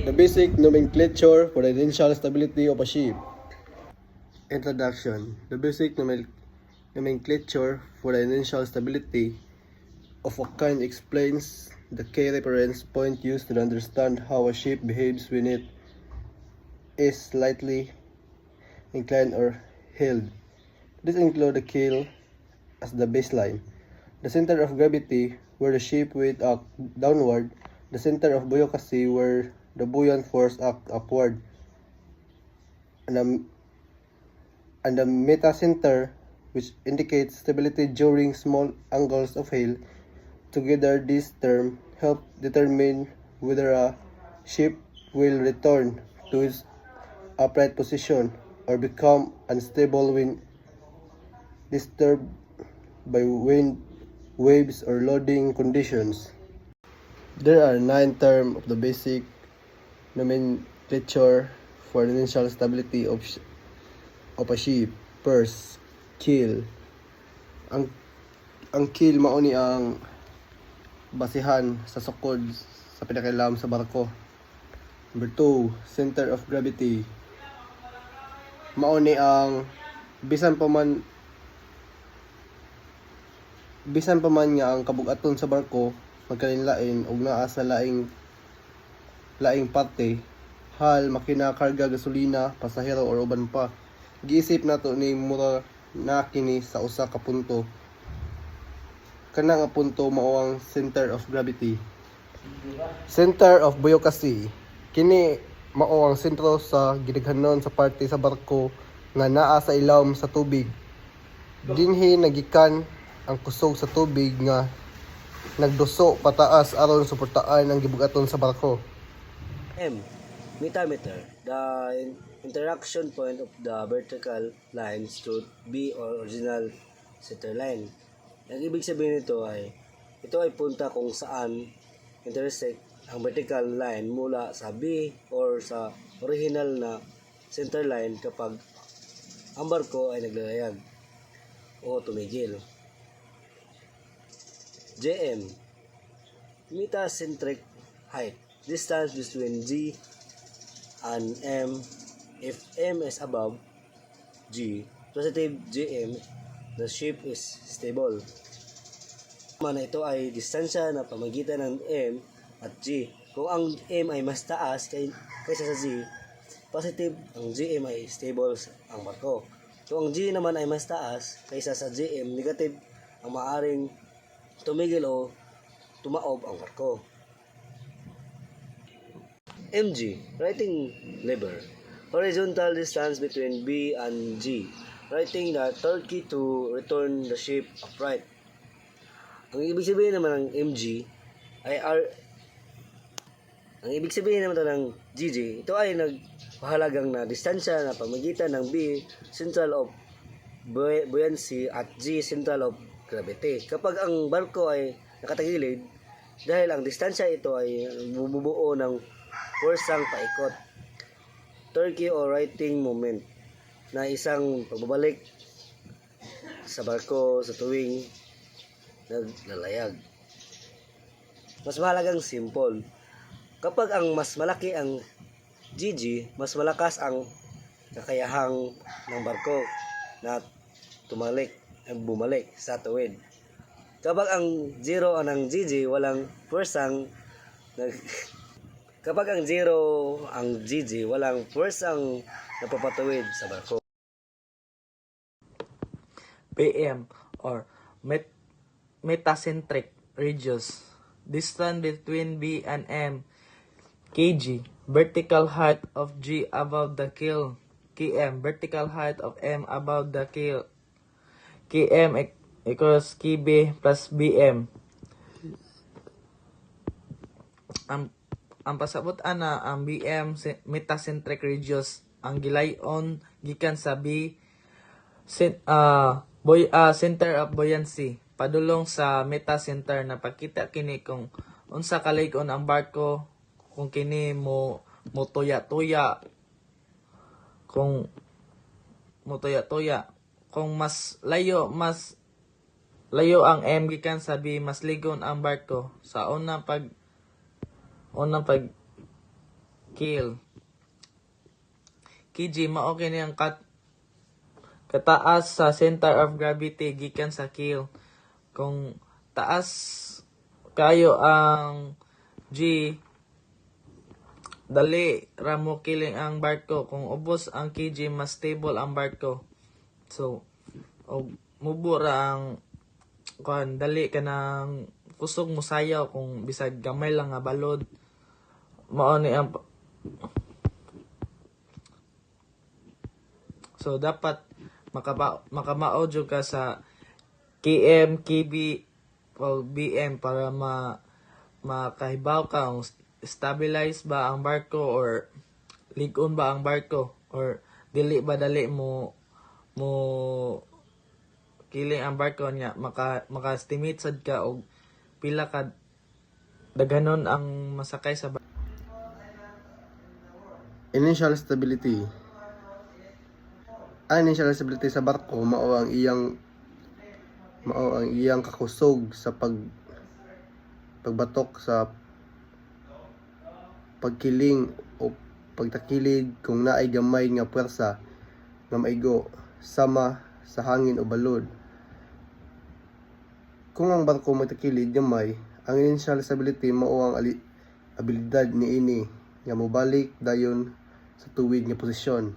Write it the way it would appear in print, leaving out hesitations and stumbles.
The basic nomenclature for the initial stability of a ship. Introduction. The basic nomenclature for the initial stability of a kind explains the key reference point used to understand how a ship behaves when it is slightly inclined or held. This includes the keel as the baseline, the center of gravity where the ship weight acts downward, the center of buoyancy where the buoyant force acts upward, and the metacenter which indicates stability during small angles of hail. Together, these terms help determine whether a ship will return to its upright position or become unstable when disturbed by wind, waves, or loading conditions. There are 9 terms of the basic nomenclature for the initial stability of a ship. First, keel. Ang keel mao ni ang basihan sa sukod sa pinakailam sa barko. Number 2, center of gravity. Mao ni ang bisan pa man nga ang kabug-aton sa barko magkalinlain ug naa sa laing parte, hal, makina, karga, gasolina, pasahero or uban pa. Giisip nato ni mura na kini sa usa ka punto. Kana nga punto mao ang center of gravity. Center of buoyancy. Kini mao ang sentro sa gidaghanon sa parte sa barko nga naa sa ilawom sa tubig. Dinhi nagikan ang kusog sa tubig nga nagduso pataas aron suportaan ang gibug-aton sa barko. M. Metameter. The interaction point of the vertical lines should be original center line. Ang ibig sabihin nito ay punta kung saan intersect ang vertical line mula sa B or sa original na center line kapag ang barko ay naglalayag o tumigil. JM. Metacentric height. Distance between G and M. If M is above G, positive GM, the ship is stable. Ito ay distansya na pamagitan ng M at G. Kung ang M ay mas taas kaysa sa G, positive ang GM ay stable ang barko. Kung ang G naman ay mas taas kaysa sa GM, negative ang maaring tumigil o tumaob ang barko. MG, righting lever. Horizontal distance between B and G. Righting the turkey to return the ship upright. Ang ibig sabihin naman ng MG ay ang ibig sabihin naman ng GG, ito ay nagpahalagang na distansya na pamagitan ng B, central of buoyancy, at G, central of gravity. Kapag ang barko ay nakatagilid, dahil ang distansya ito ay bumubuo ng forsang paikot, turkey o righting moment, na isang pagbabalik sa barko sa tuwing naglalayag. Mas mahalagang simple. Kapag ang mas malaki ang GG, mas malakas ang kakayahang ng barko na bumalik sa tuwid. Kapag ang zero ng GG, walang puwersang kapag ang zero ang GG, walang puwersang napapatuwid sa barko. PM or metacentric radius. Distance between B and M. kg. Vertical height of G above the keel. km. Vertical height of M above the keel. km equals kb plus bm. Ang pasabot ana ang bm metacentric radius ang gilayon gikan sa B center of buoyancy padulong sa metacenter. Napakita kini kung unsa kalig-on ang barko, kung kini mo tuya-tuya, kung mas layo ang M gikan sa B, mas ligon ang barko sa unang keel. Kg mao kini ang kataas sa center of gravity gikan sa keel. Kung taas kayo ang G, dali ra mo kiling ang barko. Kung ubos ang kg, mas stable ang barko. So, mubo ra ang dali ka ng kusog mo sayaw kung bisag gamay lang nga balod. Mao ni ang so dapat makamao jud ka sa km, kb o bm para makahibaw ka kung stabilize ba ang barko or ligon ba ang barko or dili ba dali mo kiling ang barko niya maka-estimate sad ka og pila ka daghanon ang masakay sa barko. Initial stability. Ang initial stability sa barko mao ang iyang kakusog sa pagbatok sa pagkiling o pagtakilig kung naay gamay nga pwersa nga maigo sama sa hangin o balod. Kung ang barko magtakilig gamay, ang initial stability mao ang abilidad niini nga mobalik dayon sa tuwid nga posisyon.